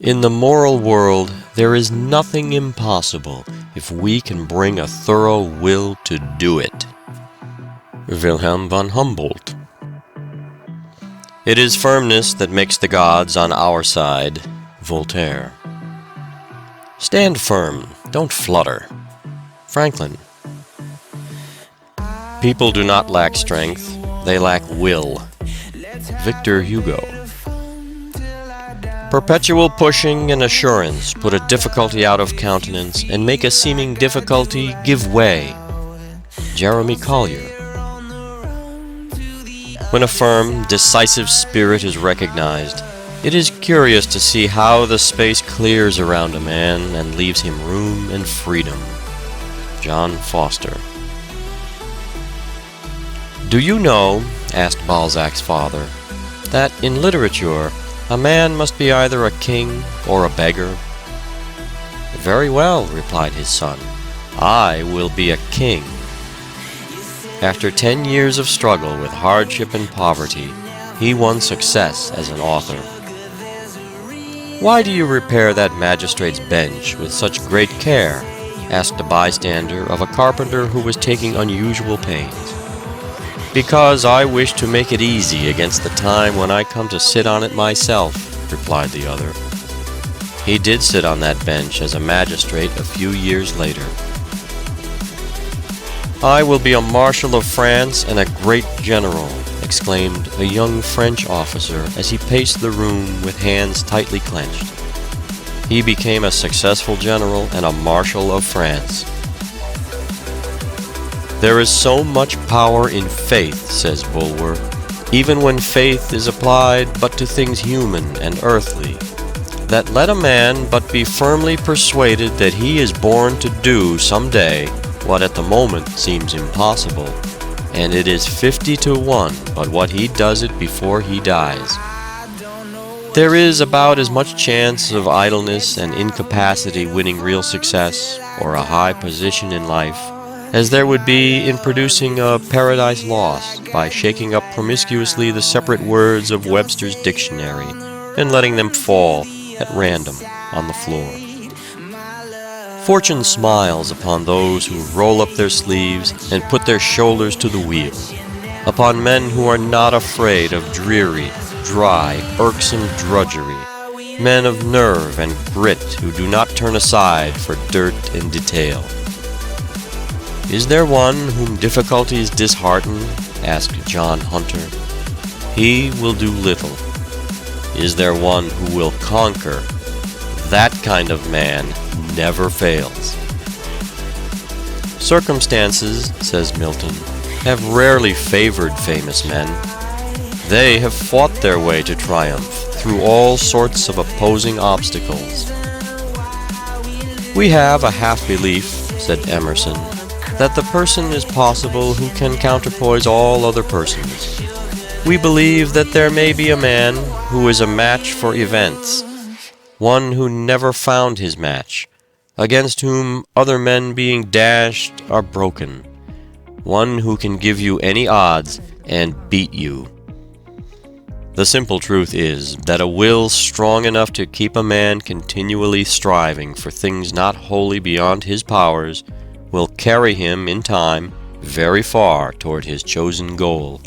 In the moral world, there is nothing impossible if we can bring a thorough will to do it. Wilhelm von Humboldt. It is firmness that makes the gods on our side. Voltaire. Stand firm, don't flutter. Franklin. People do not lack strength, they lack will. Victor Hugo. Perpetual pushing and assurance put a difficulty out of countenance and make a seeming difficulty give way. Jeremy Collier. When a firm, decisive spirit is recognized, it is curious to see how the space clears around a man and leaves him room and freedom. John Foster. Do you know, asked Balzac's father, that in literature a man must be either a king or a beggar? Very well, replied his son, I will be a king. After 10 years of struggle with hardship and poverty, he won success as an author. Why do you repair that magistrate's bench with such great care? Asked a bystander of a carpenter who was taking unusual pains. Because I wish to make it easy against the time when I come to sit on it myself, replied the other. He did sit on that bench as a magistrate a few years later. I will be a Marshal of France and a great general, exclaimed a young French officer as he paced the room with hands tightly clenched. He became a successful general and a Marshal of France. There is so much power in faith, says Bulwer, even when faith is applied but to things human and earthly, that let a man but be firmly persuaded that he is born to do some day what at the moment seems impossible, and it is 50-1 but what he does it before he dies. There is about as much chance of idleness and incapacity winning real success or a high position in life as there would be in producing a Paradise Lost by shaking up promiscuously the separate words of Webster's dictionary and letting them fall at random on the floor. Fortune smiles upon those who roll up their sleeves and put their shoulders to the wheel, upon men who are not afraid of dreary, dry, irksome drudgery, men of nerve and grit who do not turn aside for dirt and detail. Is there one whom difficulties dishearten? Asked John Hunter. He will do little. Is there one who will conquer? That kind of man never fails. Circumstances, says Milton, have rarely favored famous men. They have fought their way to triumph through all sorts of opposing obstacles. We have a half-belief, said Emerson, that the person is possible who can counterpoise all other persons. We believe that there may be a man who is a match for events, one who never found his match, against whom other men being dashed are broken, one who can give you any odds and beat you. The simple truth is that a will strong enough to keep a man continually striving for things not wholly beyond his powers will carry him in time very far toward his chosen goal.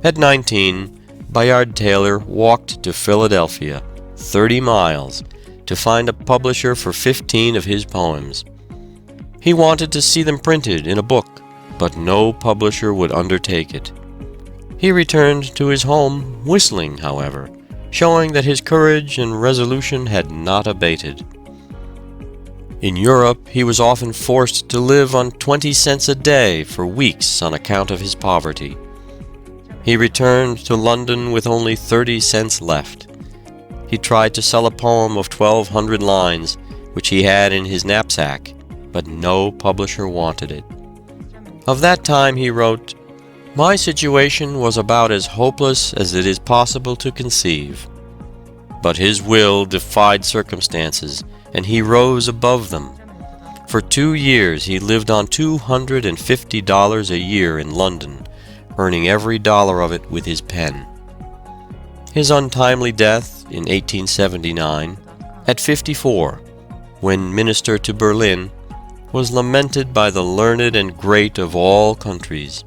At 19, Bayard Taylor walked to Philadelphia, 30 miles, to find a publisher for 15 of his poems. He wanted to see them printed in a book, but no publisher would undertake it. He returned to his home whistling, however, showing that his courage and resolution had not abated. In Europe, he was often forced to live on 20 cents a day for weeks on account of his poverty. He returned to London with only 30 cents left. He tried to sell a poem of 1,200 lines, which he had in his knapsack, but no publisher wanted it. Of that time he wrote, "My situation was about as hopeless as it is possible to conceive." But his will defied circumstances, and he rose above them. For 2 years he lived on $250 a year in London, earning every dollar of it with his pen. His untimely death in 1879, at 54, when minister to Berlin, was lamented by the learned and great of all countries.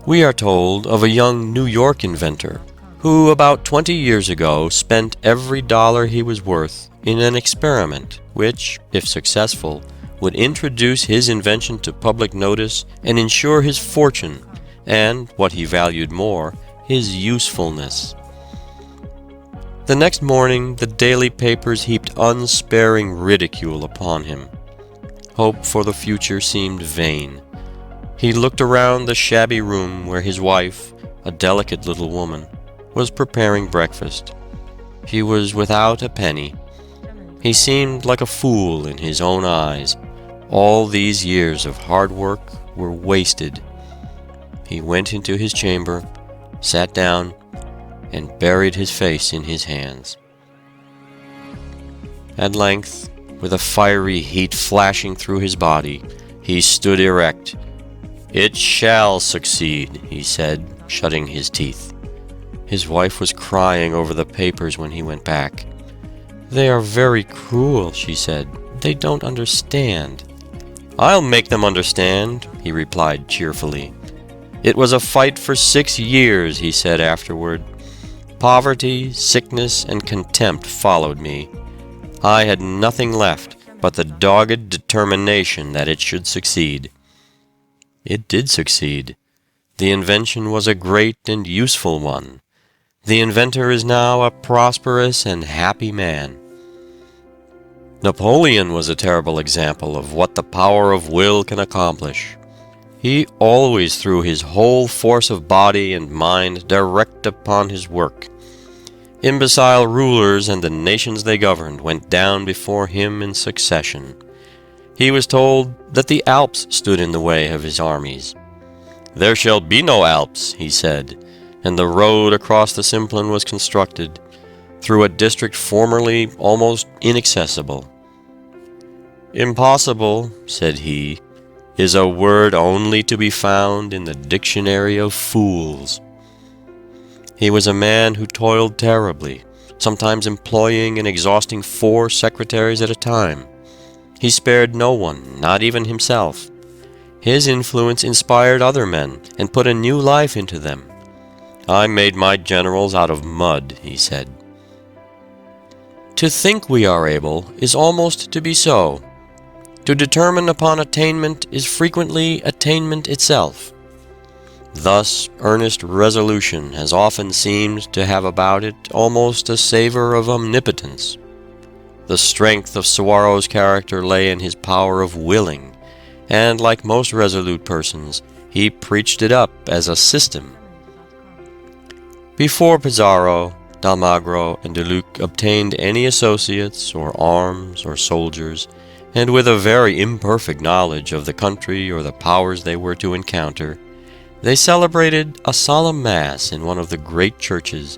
We are told of a young New York inventor who about 20 years ago spent every dollar he was worth in an experiment which, if successful, would introduce his invention to public notice and ensure his fortune and, what he valued more, his usefulness. The next morning the daily papers heaped unsparing ridicule upon him. Hope for the future seemed vain. He looked around the shabby room where his wife, a delicate little woman, was preparing breakfast. He was without a penny. He seemed like a fool in his own eyes. All these years of hard work were wasted. He went into his chamber, sat down, and buried his face in his hands. At length, with a fiery heat flashing through his body, he stood erect. "It shall succeed," he said, shutting his teeth. His wife was crying over the papers when he went back. "They are very cruel," she said. "They don't understand." "I'll make them understand," he replied cheerfully. "It was a fight for 6 years," he said afterward. "Poverty, sickness, and contempt followed me. I had nothing left but the dogged determination that it should succeed." It did succeed. The invention was a great and useful one. The inventor is now a prosperous and happy man. Napoleon was a terrible example of what the power of will can accomplish. He always threw his whole force of body and mind direct upon his work. Imbecile rulers and the nations they governed went down before him in succession. He was told that the Alps stood in the way of his armies. "There shall be no Alps," he said, and the road across the Simplon was constructed, through a district formerly almost inaccessible. "Impossible," said he, "is a word only to be found in the dictionary of fools." He was a man who toiled terribly, sometimes employing and exhausting 4 secretaries at a time. He spared no one, not even himself. His influence inspired other men and put a new life into them. "I made my generals out of mud," he said. To think we are able is almost to be so. To determine upon attainment is frequently attainment itself. Thus, earnest resolution has often seemed to have about it almost a savor of omnipotence. The strength of Suwarrow's character lay in his power of willing, and like most resolute persons, he preached it up as a system. Before Pizarro, d'Almagro, and de Luc obtained any associates, or arms, or soldiers, and with a very imperfect knowledge of the country or the powers they were to encounter, they celebrated a solemn mass in one of the great churches,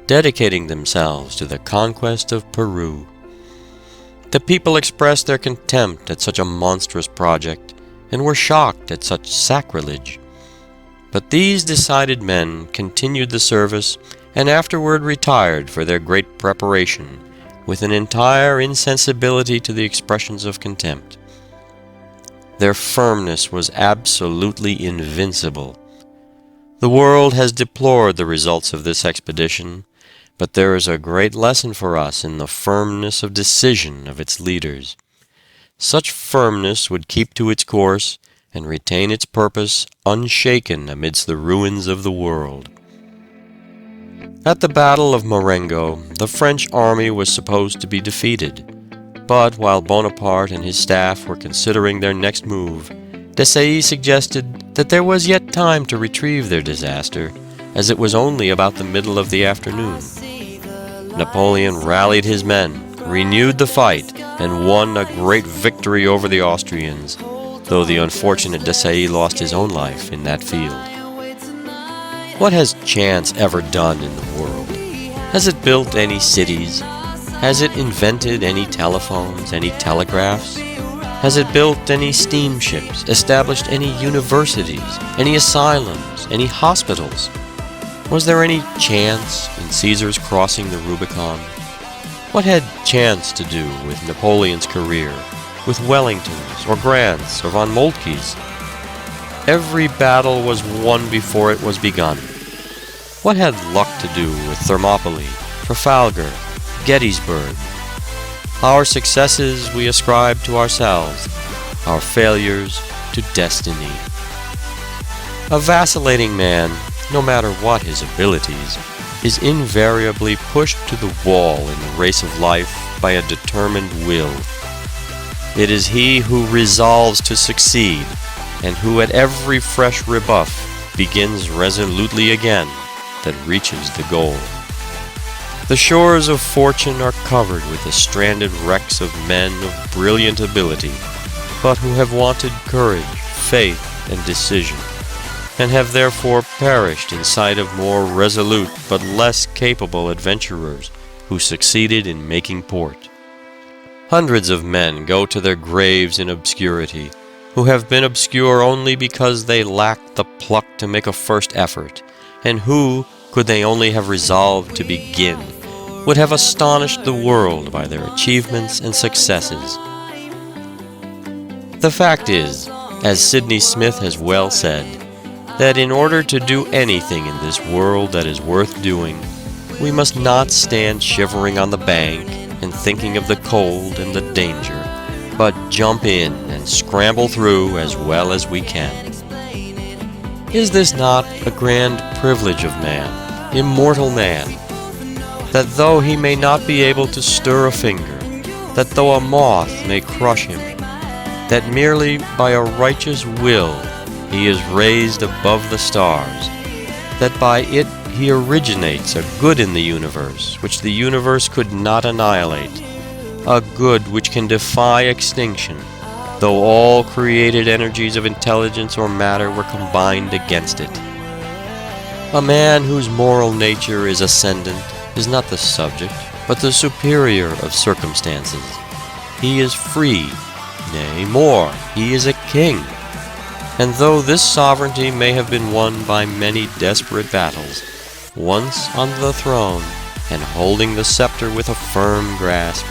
dedicating themselves to the conquest of Peru. The people expressed their contempt at such a monstrous project, and were shocked at such sacrilege. But these decided men continued the service, and afterward retired for their great preparation, with an entire insensibility to the expressions of contempt. Their firmness was absolutely invincible. The world has deplored the results of this expedition, but there is a great lesson for us in the firmness of decision of its leaders. Such firmness would keep to its course and retain its purpose unshaken amidst the ruins of the world. At the Battle of Marengo, the French army was supposed to be defeated, but while Bonaparte and his staff were considering their next move, Desailly suggested that there was yet time to retrieve their disaster, as it was only about the middle of the afternoon. Napoleon rallied his men, renewed the fight, and won a great victory over the Austrians, though the unfortunate Desailly lost his own life in that field. What has chance ever done in the world? Has it built any cities? Has it invented any telephones, any telegraphs? Has it built any steamships, established any universities, any asylums, any hospitals? Was there any chance in Caesar's crossing the Rubicon? What had chance to do with Napoleon's career, with Wellington's, or Grant's, or von Moltke's? Every battle was won before it was begun. What had luck to do with Thermopylae, Trafalgar, Gettysburg? Our successes we ascribe to ourselves, our failures to destiny. A vacillating man, no matter what his abilities, is invariably pushed to the wall in the race of life by a determined will. It is he who resolves to succeed, and who at every fresh rebuff begins resolutely again, that reaches the goal. The shores of fortune are covered with the stranded wrecks of men of brilliant ability, but who have wanted courage, faith, and decision, and have therefore perished in sight of more resolute but less capable adventurers who succeeded in making port. Hundreds of men go to their graves in obscurity, who have been obscure only because they lacked the pluck to make a first effort, and who, could they only have resolved to begin, would have astonished the world by their achievements and successes. The fact is, as Sidney Smith has well said, that in order to do anything in this world that is worth doing, we must not stand shivering on the bank and thinking of the cold and the danger, but jump in and scramble through as well as we can. Is this not a grand privilege of man, immortal man, that though he may not be able to stir a finger, that though a moth may crush him, that merely by a righteous will he is raised above the stars, that by it he originates a good in the universe which the universe could not annihilate, a good which can defy extinction, though all created energies of intelligence or matter were combined against it. A man whose moral nature is ascendant is not the subject, but the superior of circumstances. He is free, nay, more, he is a king. And though this sovereignty may have been won by many desperate battles, once on the throne, and holding the scepter with a firm grasp,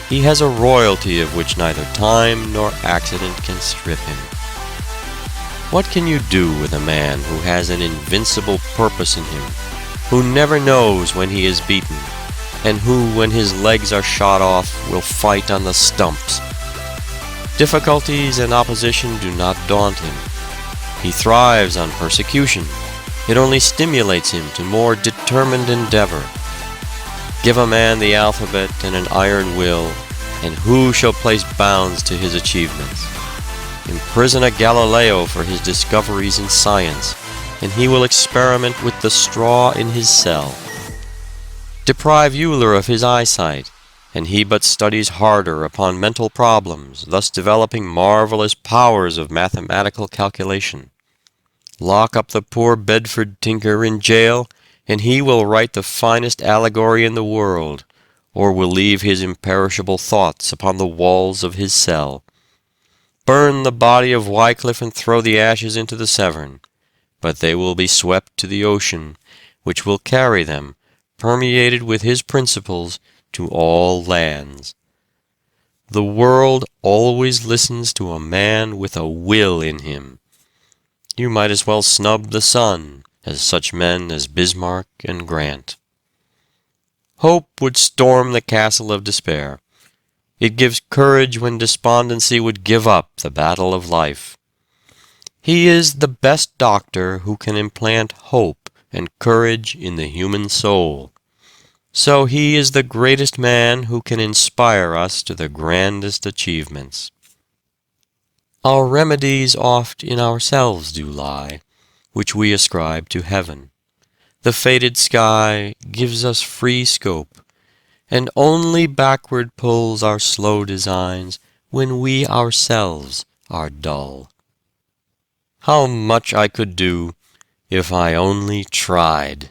he has a royalty of which neither time nor accident can strip him. What can you do with a man who has an invincible purpose in him, who never knows when he is beaten, and who, when his legs are shot off, will fight on the stumps? Difficulties and opposition do not daunt him. He thrives on persecution. It only stimulates him to more determined endeavor. Give a man the alphabet and an iron will, and who shall place bounds to his achievements? Imprison a Galileo for his discoveries in science, and he will experiment with the straw in his cell. Deprive Euler of his eyesight, and he but studies harder upon mental problems, thus developing marvelous powers of mathematical calculation. Lock up the poor Bedford tinker in jail, and he will write the finest allegory in the world, or will leave his imperishable thoughts upon the walls of his cell. Burn the body of Wycliffe and throw the ashes into the Severn, but they will be swept to the ocean, which will carry them, permeated with his principles, to all lands. The world always listens to a man with a will in him. You might as well snub the sun, as such men as Bismarck and Grant. Hope would storm the castle of despair. It gives courage when despondency would give up the battle of life. He is the best doctor who can implant hope and courage in the human soul. So he is the greatest man who can inspire us to the grandest achievements. Our remedies oft in ourselves do lie, which we ascribe to heaven. The fated sky gives us free scope, and only backward pulls our slow designs when we ourselves are dull. How much I could do if I only tried!